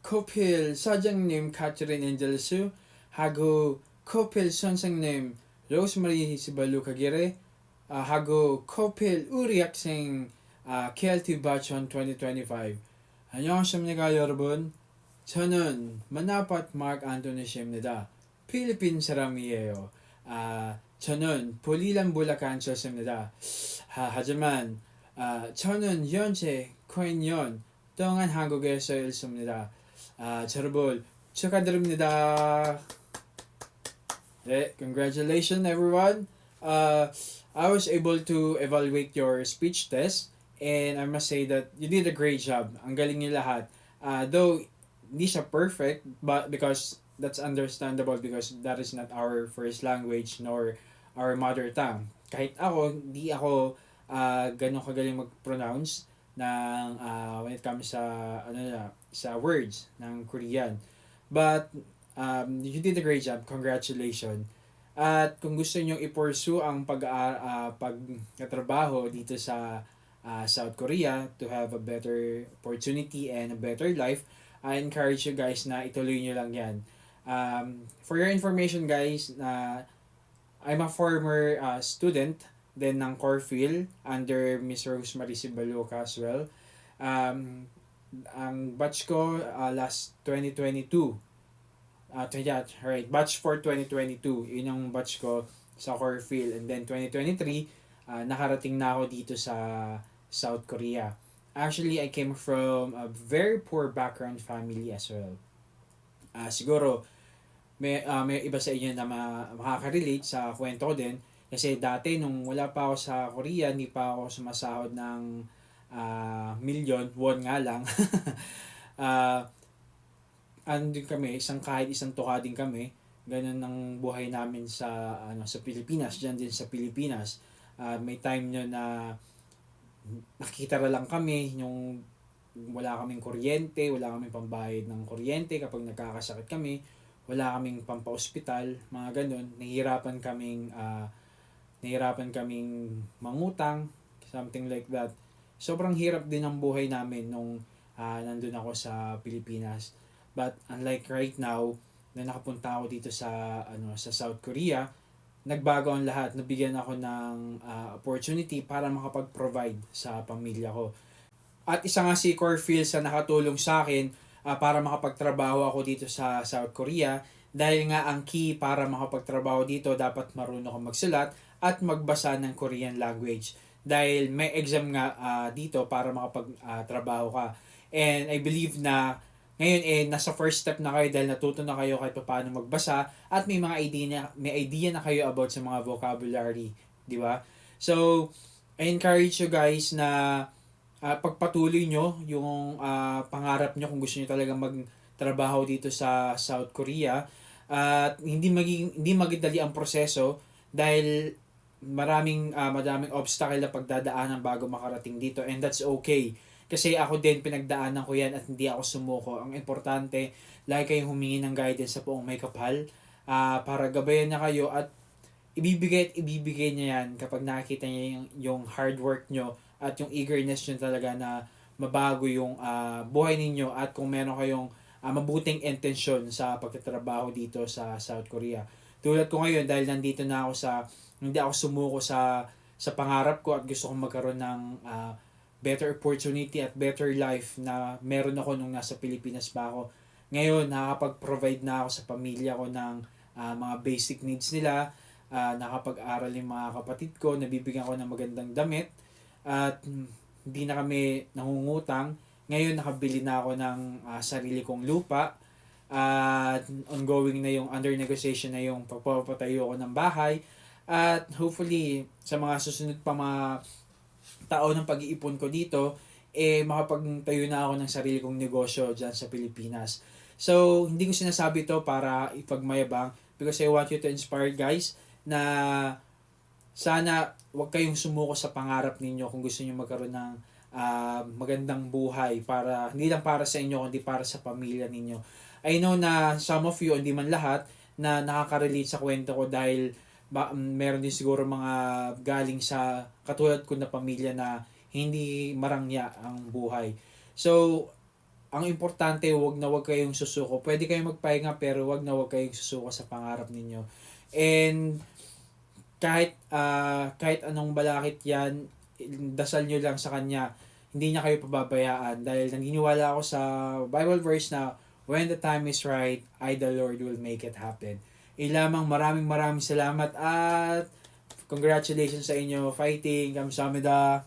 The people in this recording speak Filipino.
커필 사장님 카트린 엔젤스 하고 커필 선생님 로즈마리 시발루 카게레 하고 커필 우리 학생 KLT Batch 1 2025. 안녕하십니까 여러분. 저는 Manapat Mark Anthony Shimnida. Philippine 사람이에요. 저는 Pulilan Bulacan 사람입니다. 하지만 저는 현재 코인연 동안 한국에서 있습니다. 여러분 축하드립니다. 네, congratulations everyone. I was able to evaluate your speech test and I must say that you did a great job. Ang galing niyo lahat. Though hindi siya perfect, but because that's understandable because that is not our first language nor our mother tongue. Kahit ako, hindi ako ganun kagaling mag-pronounce ng when it comes sa sa words ng Korean. But you did a great job. Congratulations. At kung gusto niyo i-pursue ang pagtatrabaho dito sa South Korea to have a better opportunity and a better life, I encourage you guys na ituloy niyo lang yan. For your information guys, I'm a former student then ng Corfield under Miss Rosemary Sibaluca as well. Ang batch ko last 2022. Yeah, right. Batch for 2022. Yun yung batch ko sa Corfield. And then 2023, nakarating na ako dito sa South Korea. Actually, I came from a very poor background family as well. Siguro, may iba sa inyo na makaka-relate sa kwento ko din. Kasi dati, nung wala pa ako sa Korea, hindi pa ako sumasahod ng million, won nga lang. Andun kami, kahit isang tuka din kami. Ganun ang buhay namin sa Pilipinas, diyan din sa Pilipinas. May time nyo na nakikita na lang kami yung wala kaming kuryente, wala kaming pambayad ng kuryente kapag nagkakasakit kami, wala kaming pampa-ospital, mga ganun. Nahihirapan kaming mangutang, something like that. Sobrang hirap din ang buhay namin nung nandun ako sa Pilipinas. But unlike right now, na nakapunta ako dito sa South Korea, nagbago ang lahat. Nabigyan ako ng opportunity para makapag-provide sa pamilya ko. At isa nga si Corfield sa nakatulong sa akin para makapagtrabaho ako dito sa South Korea. Dahil nga ang key para makapagtrabaho dito, dapat marunong ako magsulat at magbasa ng Korean language. Dahil may exam nga dito para makapagtrabaho ka. And I believe na ngayon nasa first step na kayo dahil natuto na kayo kahit paano magbasa at may idea na kayo about sa mga vocabulary, di ba? So, I encourage you guys na pagpatuloy nyo yung pangarap nyo kung gusto nyo talaga magtrabaho dito sa South Korea. At hindi magdali ang proseso dahil madaming obstacle na pagdadaanan bago makarating dito, and that's okay. Kasi ako din pinagdaanan ko yan at hindi ako sumuko. Ang importante, lagi kayong humingi ng guidance sa Poong May Kapal para gabayan niya kayo at ibibigay niya yan kapag nakikita niya yung hard work nyo at yung eagerness nyo talaga na mabago yung buhay ninyo at kung meron kayong mabuting intensyon sa pagtatrabaho dito sa South Korea. Tulad ko ngayon dahil nandito na ako hindi ako sumuko sa pangarap ko at gusto kong magkaroon ng better opportunity at better life na meron ako nung nasa Pilipinas pa ako. Ngayon, nakakapag-provide na ako sa pamilya ko ng mga basic needs nila. Nakapag-aral yung mga kapatid ko, nabibigyan ko ng magandang damit. At hindi na kami nangungutang. Ngayon, nakabili na ako ng sarili kong lupa. At ongoing na yung under negotiation na yung pagpapatayo ko ng bahay. At hopefully, sa mga susunod pa mga taon ng pag-iipon ko dito, makapagtayo na ako ng sarili kong negosyo dyan sa Pilipinas. So, hindi ko sinasabi to para ipagmayabang because I want you to inspire guys na sana wag kayong sumuko sa pangarap ninyo kung gusto niyo magkaroon ng magandang buhay para hindi lang para sa inyo kundi para sa pamilya ninyo. I know na some of you, hindi man lahat, na nakaka-relate sa kwento ko dahil meron din siguro mga galing sa katulad ko na pamilya na hindi marangya ang buhay. So, ang importante, wag kayong susuko. Pwede kayong magpahinga pero wag kayong susuko sa pangarap ninyo. And kahit anong balakid yan, dasal nyo lang sa Kanya. Hindi niya kayo pababayaan dahil naniniwala ako sa Bible verse na when the time is right, I the Lord will make it happen. Lamang, maraming salamat at congratulations sa inyo. Fighting! Kamsahamnida!